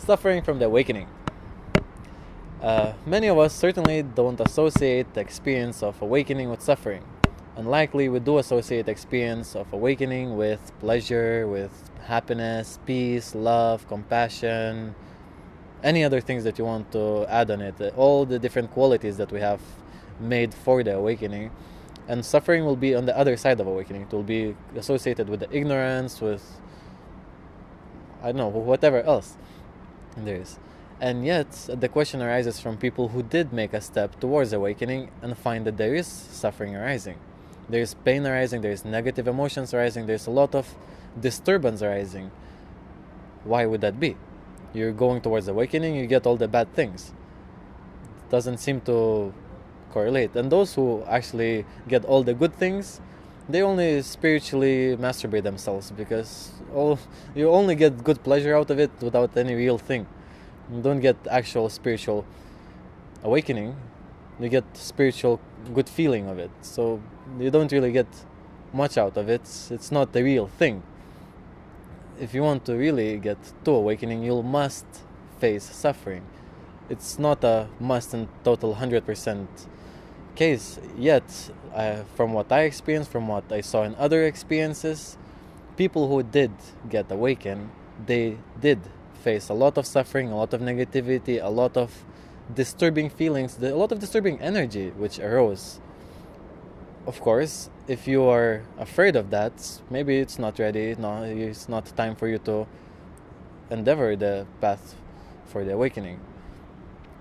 Suffering from the awakening. Many of us certainly don't associate the experience of awakening with suffering. Unlikely we do associate the experience of awakening with pleasure, with happiness, peace, love, compassion, any other things that you want to add on it, all the different qualities that we have made for the awakening. And suffering will be on the other side of awakening. It will be associated with the ignorance, with, I don't know, whatever else there is. And yet, the question arises from people who did make a step towards awakening and find that there is suffering arising. There is pain arising, there is negative emotions arising, there's a lot of disturbance arising. Why would that be? You're going towards awakening, you get all the bad things. It doesn't seem to correlate. And those who actually get all the good things, they only spiritually masturbate themselves, because you only get good pleasure out of it without any real thing. You don't get actual spiritual awakening. You get spiritual good feeling of it. So you don't really get much out of it. It's not the real thing. If you want to really get to awakening, you must face suffering. It's not a must and total 100% case. Yet, from what I experienced, from what I saw in other experiences, people who did get awakened, they did face a lot of suffering, a lot of negativity, a lot of disturbing feelings, a lot of disturbing energy which arose. Of course, if you are afraid of that, maybe it's not ready, no, it's not time for you to endeavor the path for the awakening.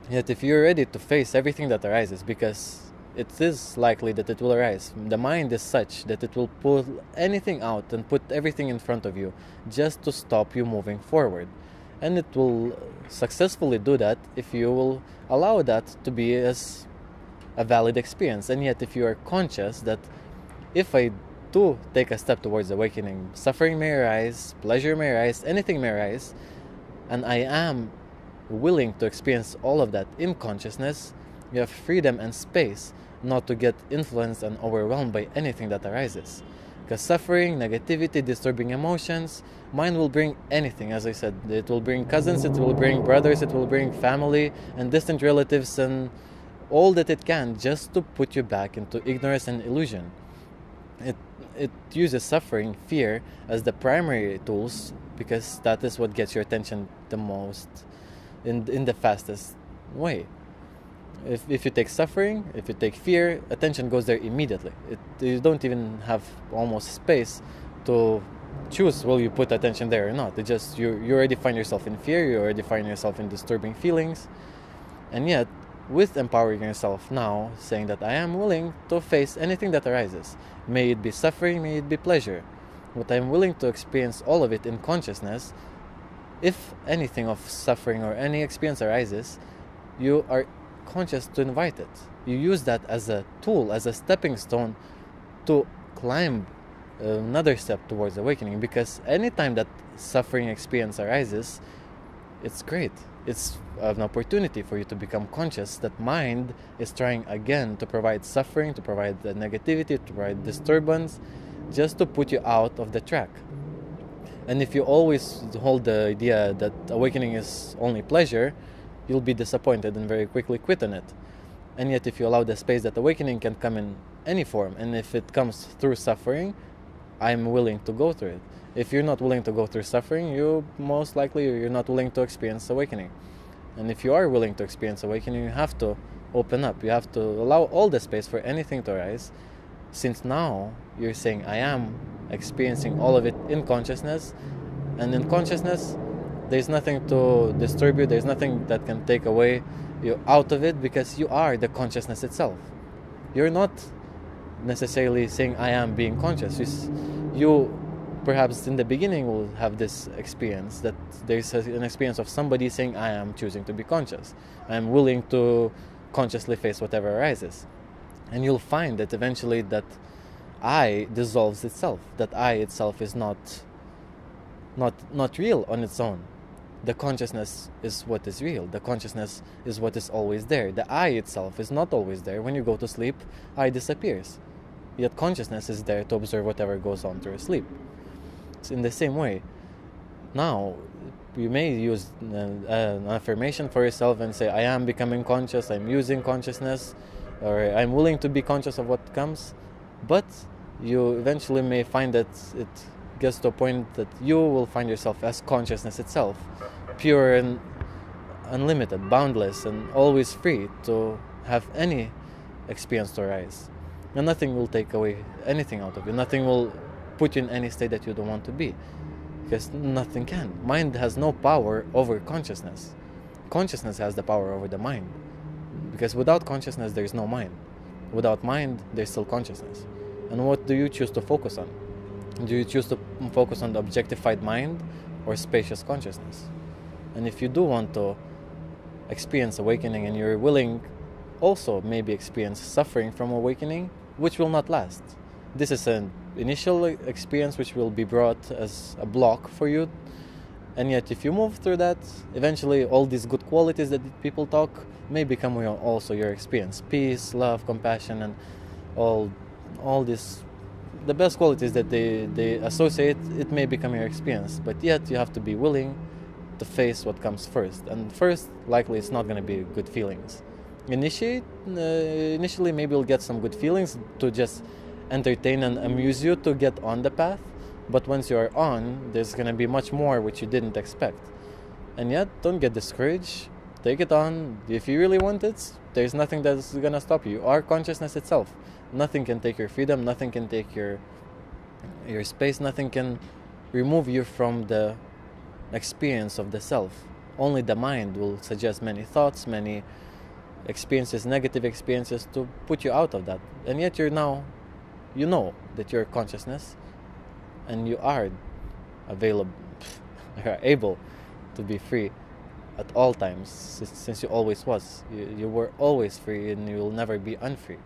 Yet if you're ready to face everything that arises, because it is likely that it will arise, the mind is such that it will pull anything out and put everything in front of you just to stop you moving forward. And it will successfully do that if you will allow that to be as a valid experience. And yet if you are conscious that if I do take a step towards awakening, suffering may arise, pleasure may arise, anything may arise, and I am willing to experience all of that in consciousness, you have freedom and space not to get influenced and overwhelmed by anything that arises. Because suffering, negativity, disturbing emotions, mind will bring anything. As I said, it will bring cousins, it will bring brothers, it will bring family and distant relatives and all that it can, just to put you back into ignorance and illusion. It uses suffering, fear, as the primary tools, because that is what gets your attention the most in the fastest way. If you take suffering, if you take fear, attention goes there immediately. You don't even have almost space to choose will you put attention there or not. You already find yourself in fear, you already find yourself in disturbing feelings. And yet, with empowering yourself now, saying that I am willing to face anything that arises, may it be suffering, may it be pleasure, but I'm willing to experience all of it in consciousness. If anything of suffering or any experience arises, you are conscious to invite it. You use that as a tool, as a stepping stone to climb another step towards awakening. Because anytime that suffering experience arises, it's great. It's an opportunity for you to become conscious that mind is trying again to provide suffering, to provide the negativity, to provide disturbance, just to put you out of the track. And if you always hold the idea that awakening is only pleasure, you'll be disappointed and very quickly quit on it. And yet if you allow the space that awakening can come in any form, and if it comes through suffering, I'm willing to go through it. If you're not willing to go through suffering, you're not willing to experience awakening. And if you are willing to experience awakening, you have to open up. You have to allow all the space for anything to arise. Since now you're saying, I am experiencing all of it in consciousness, and in consciousness, there's nothing to disturb you, there's nothing that can take away you out of it, because you are the consciousness itself. You're not necessarily saying, I am being conscious. You perhaps in the beginning will have this experience, that there's an experience of somebody saying, I am choosing to be conscious. I am willing to consciously face whatever arises. And you'll find that eventually that I dissolves itself, that I itself is not real on its own. The consciousness is what is real. The consciousness is what is always there. The I itself is not always there. When you go to sleep, I disappears. Yet consciousness is there to observe whatever goes on through sleep. It's in the same way. now you may use an affirmation for yourself and say, I am becoming conscious, I'm using consciousness, or I'm willing to be conscious of what comes. But you eventually may find that it gets to a point that you will find yourself as consciousness itself, pure and unlimited, boundless, and always free to have any experience to arise. And nothing will take away anything out of you. Nothing will put you in any state that you don't want to be. Because nothing can. Mind has no power over consciousness. Consciousness has the power over the mind. Because without consciousness, there is no mind. Without mind, there's still consciousness. And what do you choose to focus on? Do you choose to focus on the objectified mind or spacious consciousness? And if you do want to experience awakening and you're willing also maybe experience suffering from awakening, which will not last. This is an initial experience which will be brought as a block for you, and yet if you move through that, eventually all these good qualities that people talk may become also your experience. Peace, love, compassion, and all these, the best qualities that they associate, it may become your experience. But yet you have to be willing to face what comes first, and first likely it's not going to be good feelings. Initially maybe you'll get some good feelings to just entertain and amuse you to get on the path, but once you are on, there's going to be much more which you didn't expect. And yet, don't get discouraged, take it on. If you really want it, there's nothing that's going to stop you. You are consciousness itself. Nothing can take your freedom, nothing can take your space, nothing can remove you from the experience of the self. Only the mind will suggest many thoughts, many experiences, negative experiences, to put you out of that. And yet you know that you're consciousness, and you are available, you are able to be free at all times, since you always was. You were always free, and you will never be unfree.